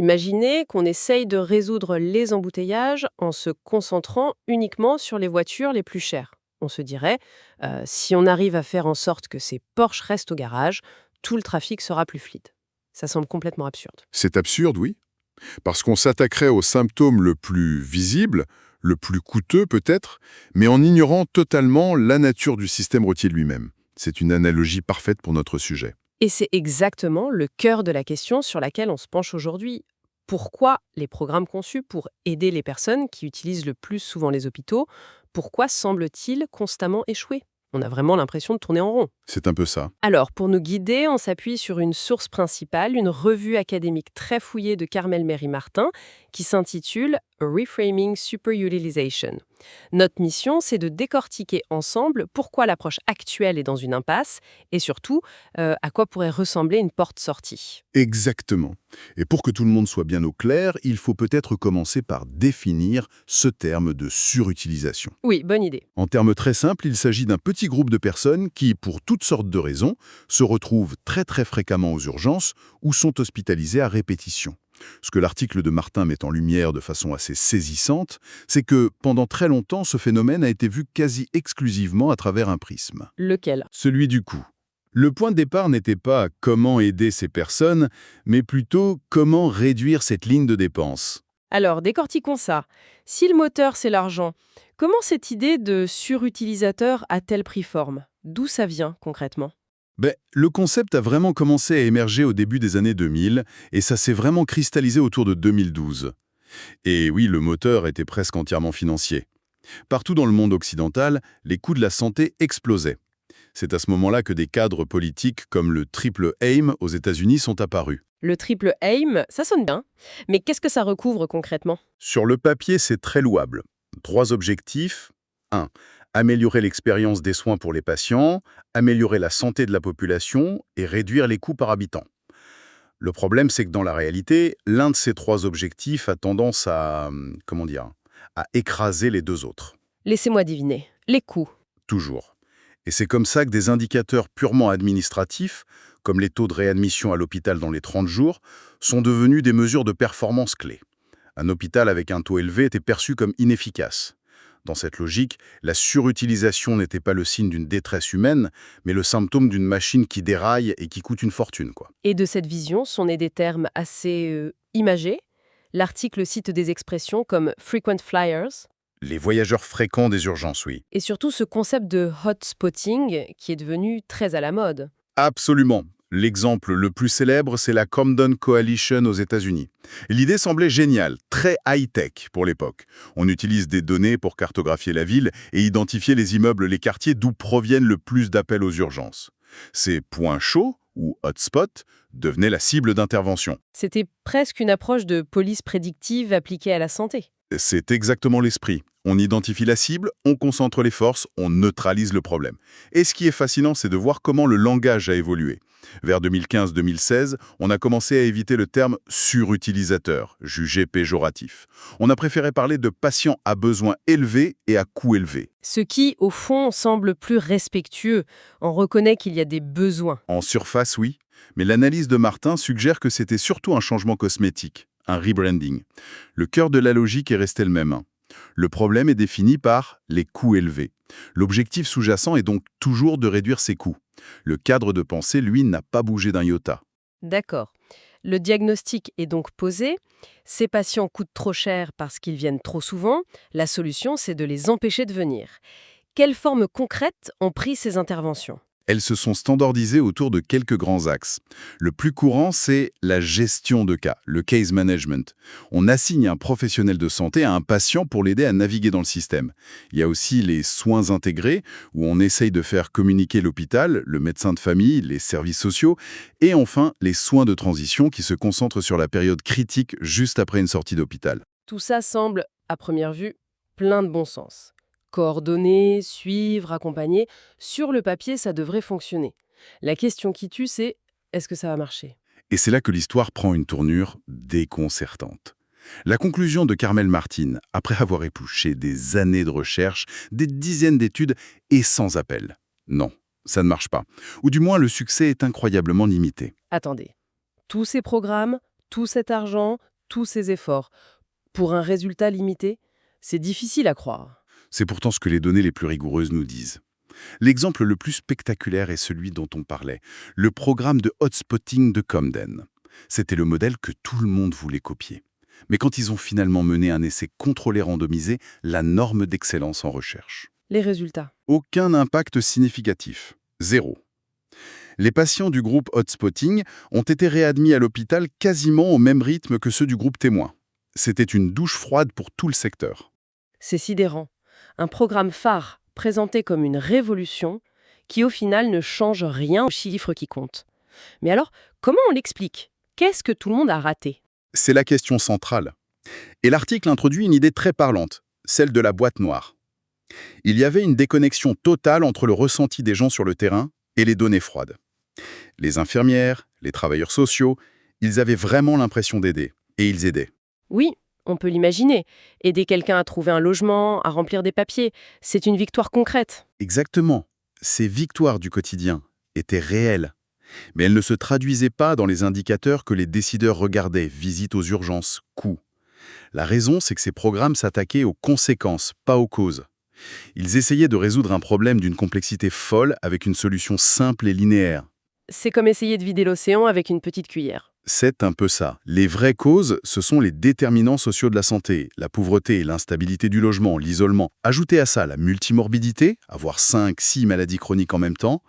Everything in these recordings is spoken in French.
Imaginez qu'on essaye de résoudre les embouteillages en se concentrant uniquement sur les voitures les plus chères. On se dirait, si on arrive à faire en sorte que ces Porsche restent au garage, tout le trafic sera plus fluide. Ça semble complètement absurde. C'est absurde, oui, parce qu'on s'attaquerait au symptôme le plus visible, le plus coûteux peut-être, mais en ignorant totalement la nature du système routier lui-même. C'est une analogie parfaite pour notre sujet. Et c'est exactement le cœur de la question sur laquelle on se penche aujourd'hui. Pourquoi les programmes conçus pour aider les personnes qui utilisent le plus souvent les hôpitaux, pourquoi semblent-ils constamment échouer? On a vraiment l'impression de tourner en rond. C'est un peu ça. Alors, pour nous guider, on s'appuie sur une source principale, une revue académique très fouillée de Carmel Méry-Martin, qui s'intitule Reframing Superutilization. Notre mission, c'est de décortiquer ensemble pourquoi l'approche actuelle est dans une impasse et surtout, à quoi pourrait ressembler une porte-sortie. Exactement. Et pour que tout le monde soit bien au clair, il faut peut-être commencer par définir ce terme de surutilisation. Oui, bonne idée. En termes très simples, il s'agit d'un petit groupe de personnes qui, pour toutes sortes de raisons, se retrouvent très fréquemment aux urgences ou sont hospitalisées à répétition. Ce que l'article de Martin met en lumière de façon assez saisissante, c'est que pendant très longtemps, ce phénomène a été vu quasi exclusivement à travers un prisme. Lequel? Celui du coût. Le point de départ n'était pas comment aider ces personnes, mais plutôt comment réduire cette ligne de dépenses. Alors, décortiquons ça. Si le moteur, c'est l'argent, comment cette idée de surutilisateur a-t-elle pris forme? D'où ça vient, concrètement? Le concept a vraiment commencé à émerger au début des années 2000 et ça s'est vraiment cristallisé autour de 2012. Et oui, le moteur était presque entièrement financier. Partout dans le monde occidental, les coûts de la santé explosaient. C'est à ce moment-là que des cadres politiques comme le triple aim aux États-Unis sont apparus. Le triple aim, ça sonne bien, mais qu'est-ce que ça recouvre concrètement? Sur le papier, c'est très louable. 3 objectifs. 1. Améliorer l'expérience des soins pour les patients, améliorer la santé de la population et réduire les coûts par habitant. Le problème, c'est que dans la réalité, l'un de ces 3 objectifs a tendance à, à écraser les 2 autres. Laissez-moi deviner. Les coûts. Toujours. Et c'est comme ça que des indicateurs purement administratifs, comme les taux de réadmission à l'hôpital dans les 30 jours, sont devenus des mesures de performance clés. Un hôpital avec un taux élevé était perçu comme inefficace. Dans cette logique, la surutilisation n'était pas le signe d'une détresse humaine, mais le symptôme d'une machine qui déraille et qui coûte une fortune, quoi. Et de cette vision sont nés des termes assez imagés. L'article cite des expressions comme frequent flyers Les voyageurs fréquents des urgences, oui. et surtout ce concept de hotspotting qui est devenu très à la mode. Absolument. L'exemple le plus célèbre, c'est la Camden Coalition aux États-Unis. L'idée semblait géniale, très high-tech pour l'époque. On utilise des données pour cartographier la ville et identifier les immeubles, les quartiers d'où proviennent le plus d'appels aux urgences. Ces points chauds, ou hotspots, devenaient la cible d'intervention. C'était presque une approche de police prédictive appliquée à la santé. C'est exactement l'esprit. On identifie la cible, on concentre les forces, on neutralise le problème. Et ce qui est fascinant, c'est de voir comment le langage a évolué. Vers 2015-2016, on a commencé à éviter le terme « surutilisateur », jugé péjoratif. On a préféré parler de patients à besoins élevés et à coûts élevés. Ce qui, au fond, semble plus respectueux. On reconnaît qu'il y a des besoins. En surface, oui, mais l'analyse de Martin suggère que c'était surtout un changement cosmétique, un rebranding. Le cœur de la logique est resté le même. Le problème est défini par les coûts élevés. L'objectif sous-jacent est donc toujours de réduire ces coûts. Le cadre de pensée, lui, n'a pas bougé d'un iota. D'accord. Le diagnostic est donc posé. Ces patients coûtent trop cher parce qu'ils viennent trop souvent. La solution, c'est de les empêcher de venir. Quelles formes concrètes ont pris ces interventions? Elles se sont standardisées autour de quelques grands axes. Le plus courant, c'est la gestion de cas, le case management. On assigne un professionnel de santé à un patient pour l'aider à naviguer dans le système. Il y a aussi les soins intégrés, où on essaye de faire communiquer l'hôpital, le médecin de famille, les services sociaux, et enfin les soins de transition qui se concentrent sur la période critique juste après une sortie d'hôpital. Tout ça semble, à première vue, plein de bon sens. Coordonner, suivre, accompagner, sur le papier, ça devrait fonctionner. La question qui tue, c'est est-ce que ça va marcher? Et c'est là que l'histoire prend une tournure déconcertante. La conclusion de Carmel Martin, après avoir épluché des années de recherche, des dizaines d'études, est sans appel. Non, ça ne marche pas. Ou du moins, le succès est incroyablement limité. Attendez. Tous ces programmes, tout cet argent, tous ces efforts pour un résultat limité? C'est difficile à croire. C'est pourtant ce que les données les plus rigoureuses nous disent. L'exemple le plus spectaculaire est celui dont on parlait, le programme de hotspotting de Comden. C'était le modèle que tout le monde voulait copier. Mais quand ils ont finalement mené un essai contrôlé randomisé, la norme d'excellence en recherche. Les résultats. Aucun impact significatif. Zéro. Les patients du groupe hotspotting ont été réadmis à l'hôpital quasiment au même rythme que ceux du groupe témoin. C'était une douche froide pour tout le secteur. C'est sidérant. Un programme phare présenté comme une révolution qui au final ne change rien aux chiffres qui comptent. Mais alors, comment on l'explique? Qu'est-ce que tout le monde a raté? C'est la question centrale. Et l'article introduit une idée très parlante, celle de la boîte noire. Il y avait une déconnexion totale entre le ressenti des gens sur le terrain et les données froides. Les infirmières, les travailleurs sociaux, ils avaient vraiment l'impression d'aider. Et ils aidaient. Oui, on peut l'imaginer. Aider quelqu'un à trouver un logement, à remplir des papiers, c'est une victoire concrète. Exactement. Ces victoires du quotidien étaient réelles. Mais elles ne se traduisaient pas dans les indicateurs que les décideurs regardaient, visites aux urgences, coûts. La raison, c'est que ces programmes s'attaquaient aux conséquences, pas aux causes. Ils essayaient de résoudre un problème d'une complexité folle avec une solution simple et linéaire. C'est comme essayer de vider l'océan avec une petite cuillère. C'est un peu ça. Les vraies causes, ce sont les déterminants sociaux de la santé, la pauvreté, l'instabilité du logement, l'isolement. Ajoutez à ça la multimorbidité, avoir 5, 6 maladies chroniques en même temps,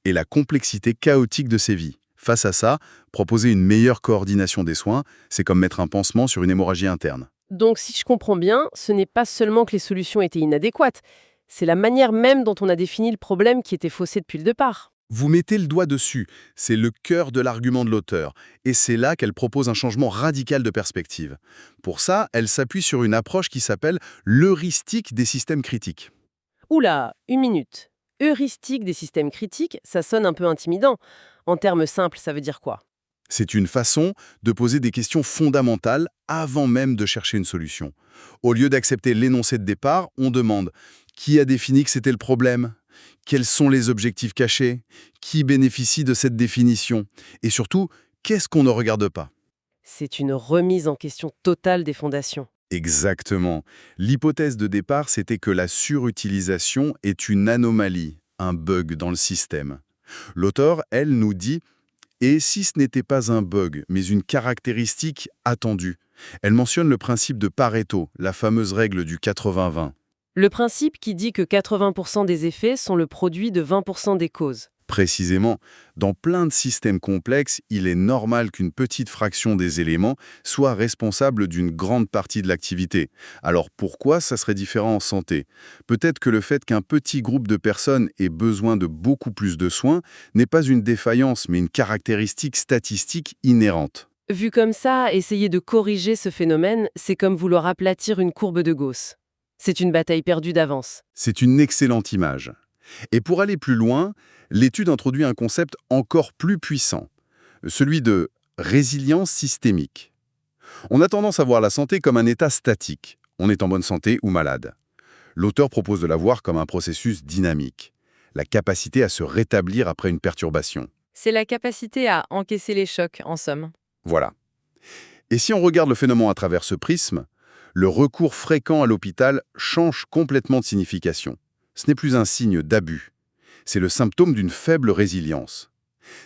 et la complexité chaotique de ces vies. Face à ça, proposer une meilleure coordination des soins, c'est comme mettre un pansement sur une hémorragie interne. Donc si je comprends bien, ce n'est pas seulement que les solutions étaient inadéquates, c'est la manière même dont on a défini le problème qui était faussée depuis le départ. Vous mettez le doigt dessus, c'est le cœur de l'argument de l'auteur, et c'est là qu'elle propose un changement radical de perspective. Pour ça, elle s'appuie sur une approche qui s'appelle l'heuristique des systèmes critiques. Oula, une minute. Heuristique des systèmes critiques, ça sonne un peu intimidant. En termes simples, ça veut dire quoi? C'est une façon de poser des questions fondamentales avant même de chercher une solution. Au lieu d'accepter l'énoncé de départ, on demande qui a défini que c'était le problème? Quels sont les objectifs cachés? Qui bénéficie de cette définition? Et surtout, qu'est-ce qu'on ne regarde pas? C'est une remise en question totale des fondations. Exactement. L'hypothèse de départ, c'était que la surutilisation est une anomalie, un bug dans le système. L'auteur, elle, nous dit et si ce n'était pas un bug, mais une caractéristique attendue? Elle mentionne le principe de Pareto, la fameuse règle du 80-20. Le principe qui dit que 80% des effets sont le produit de 20% des causes. Précisément, dans plein de systèmes complexes, il est normal qu'une petite fraction des éléments soit responsable d'une grande partie de l'activité. Alors pourquoi ça serait différent en santé? Peut-être que le fait qu'un petit groupe de personnes ait besoin de beaucoup plus de soins n'est pas une défaillance, mais une caractéristique statistique inhérente. Vu comme ça, essayer de corriger ce phénomène, c'est comme vouloir aplatir une courbe de Gauss. C'est une bataille perdue d'avance. C'est une excellente image. Et pour aller plus loin, l'étude introduit un concept encore plus puissant, celui de résilience systémique. On a tendance à voir la santé comme un état statique. On est en bonne santé ou malade. L'auteur propose de la voir comme un processus dynamique, la capacité à se rétablir après une perturbation. C'est la capacité à encaisser les chocs, en somme. Voilà. Et si on regarde le phénomène à travers ce prisme, le recours fréquent à l'hôpital change complètement de signification. Ce n'est plus un signe d'abus. C'est le symptôme d'une faible résilience.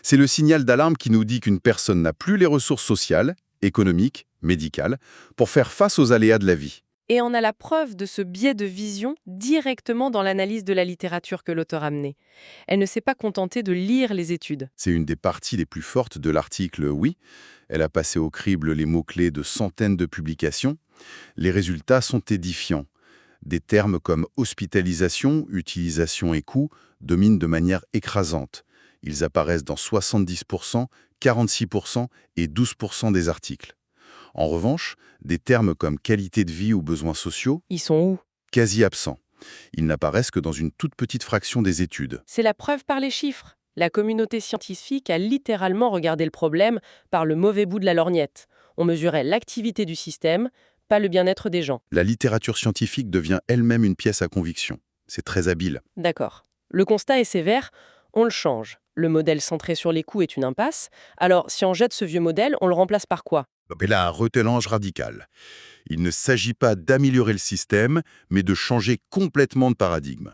C'est le signal d'alarme qui nous dit qu'une personne n'a plus les ressources sociales, économiques, médicales, pour faire face aux aléas de la vie. Et on a la preuve de ce biais de vision directement dans l'analyse de la littérature que l'auteur a menée. Elle ne s'est pas contentée de lire les études. C'est une des parties les plus fortes de l'article, oui. Elle a passé au crible les mots-clés de centaines de publications. Les résultats sont édifiants. Des termes comme hospitalisation, utilisation et coût dominent de manière écrasante. Ils apparaissent dans 70%, 46% et 12% des articles. En revanche, des termes comme qualité de vie ou besoins sociaux, Ils sont où? quasi absents. Ils n'apparaissent que dans une toute petite fraction des études. C'est la preuve par les chiffres. La communauté scientifique a littéralement regardé le problème par le mauvais bout de la lorgnette. On mesurait l'activité du système, pas le bien-être des gens. La littérature scientifique devient elle-même une pièce à conviction. C'est très habile. D'accord. Le constat est sévère, on le change. Le modèle centré sur les coûts est une impasse. Alors, si on jette ce vieux modèle, on le remplace par quoi? Mais là, un retélange radical. Il ne s'agit pas d'améliorer le système, mais de changer complètement de paradigme.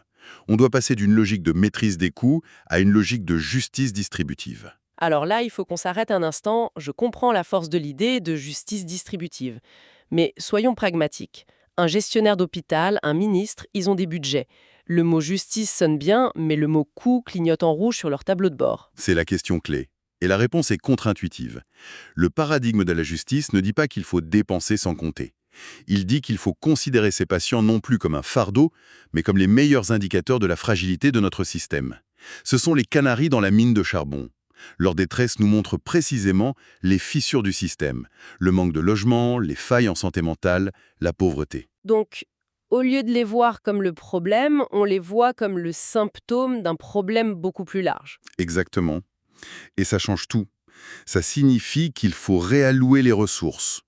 On doit passer d'une logique de maîtrise des coûts à une logique de justice distributive. Alors là, il faut qu'on s'arrête un instant. Je comprends la force de l'idée de justice distributive. Mais soyons pragmatiques. Un gestionnaire d'hôpital, un ministre, ils ont des budgets. Le mot justice sonne bien, mais le mot coût clignote en rouge sur leur tableau de bord. C'est la question clé. Et la réponse est contre-intuitive. Le paradigme de la justice ne dit pas qu'il faut dépenser sans compter. Il dit qu'il faut considérer ces patients non plus comme un fardeau, mais comme les meilleurs indicateurs de la fragilité de notre système. Ce sont les canaris dans la mine de charbon. Leur détresse nous montre précisément les fissures du système, le manque de logement, les failles en santé mentale, la pauvreté. Donc, au lieu de les voir comme le problème, on les voit comme le symptôme d'un problème beaucoup plus large. Exactement. Et ça change tout. Ça signifie qu'il faut réallouer les ressources.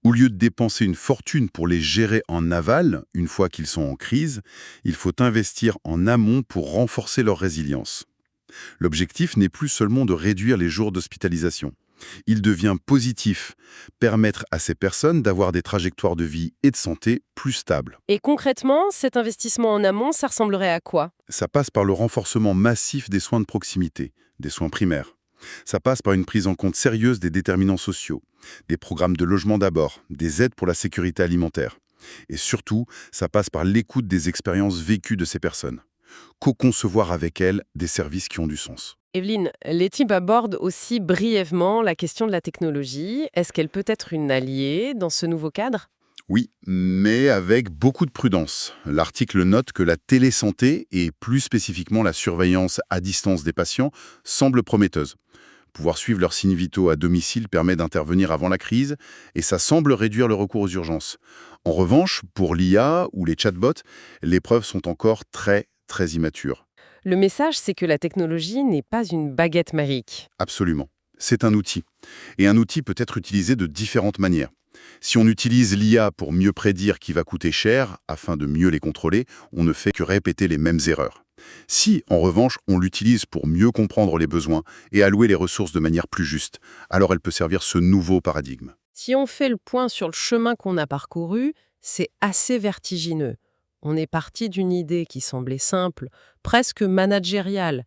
Au lieu de dépenser une fortune pour les gérer en aval, une fois qu'ils sont en crise, il faut investir en amont pour renforcer leur résilience. L'objectif n'est plus seulement de réduire les jours d'hospitalisation. Il devient positif, permettre à ces personnes d'avoir des trajectoires de vie et de santé plus stables. Et concrètement, cet investissement en amont, ça ressemblerait à quoi? Ça passe par le renforcement massif des soins de proximité, des soins primaires. Ça passe par une prise en compte sérieuse des déterminants sociaux, des programmes de logement d'abord, des aides pour la sécurité alimentaire. Et surtout, ça passe par l'écoute des expériences vécues de ces personnes. Co-concevoir avec elles des services qui ont du sens. Evelyne, l'équipe aborde aussi brièvement la question de la technologie. Est-ce qu'elle peut être une alliée dans ce nouveau cadre? Oui, mais avec beaucoup de prudence. L'article note que la télésanté, et plus spécifiquement la surveillance à distance des patients, semble prometteuse. Pouvoir suivre leurs signes vitaux à domicile permet d'intervenir avant la crise, et ça semble réduire le recours aux urgences. En revanche, pour l'IA ou les chatbots, les preuves sont encore très immatures. Le message, c'est que la technologie n'est pas une baguette magique. Absolument. C'est un outil. Et un outil peut être utilisé de différentes manières. Si on utilise l'IA pour mieux prédire qui va coûter cher, afin de mieux les contrôler, on ne fait que répéter les mêmes erreurs. Si, en revanche, on l'utilise pour mieux comprendre les besoins et allouer les ressources de manière plus juste, alors elle peut servir ce nouveau paradigme. Si on fait le point sur le chemin qu'on a parcouru, c'est assez vertigineux. On est parti d'une idée qui semblait simple, presque managériale.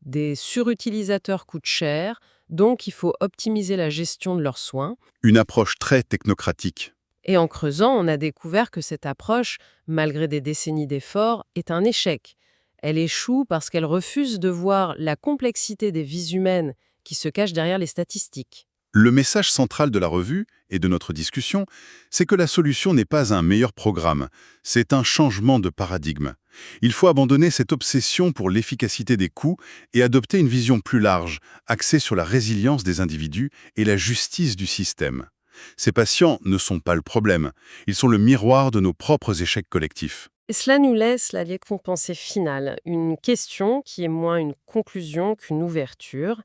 Des surutilisateurs coûtent cher, donc il faut optimiser la gestion de leurs soins. Une approche très technocratique. Et en creusant, on a découvert que cette approche, malgré des décennies d'efforts, est un échec. Elle échoue parce qu'elle refuse de voir la complexité des vies humaines qui se cachent derrière les statistiques. Le message central de la revue et de notre discussion, c'est que la solution n'est pas un meilleur programme, c'est un changement de paradigme. Il faut abandonner cette obsession pour l'efficacité des coûts et adopter une vision plus large, axée sur la résilience des individus et la justice du système. Ces patients ne sont pas le problème, ils sont le miroir de nos propres échecs collectifs. Et cela nous laisse la pensée finale, une question qui est moins une conclusion qu'une ouverture.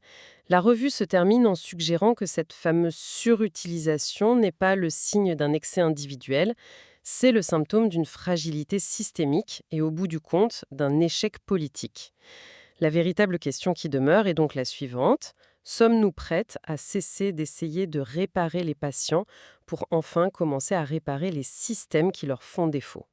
La revue se termine en suggérant que cette fameuse surutilisation n'est pas le signe d'un excès individuel, c'est le symptôme d'une fragilité systémique et au bout du compte d'un échec politique. La véritable question qui demeure est donc la suivante. Sommes-nous prêtes à cesser d'essayer de réparer les patients pour enfin commencer à réparer les systèmes qui leur font défaut ?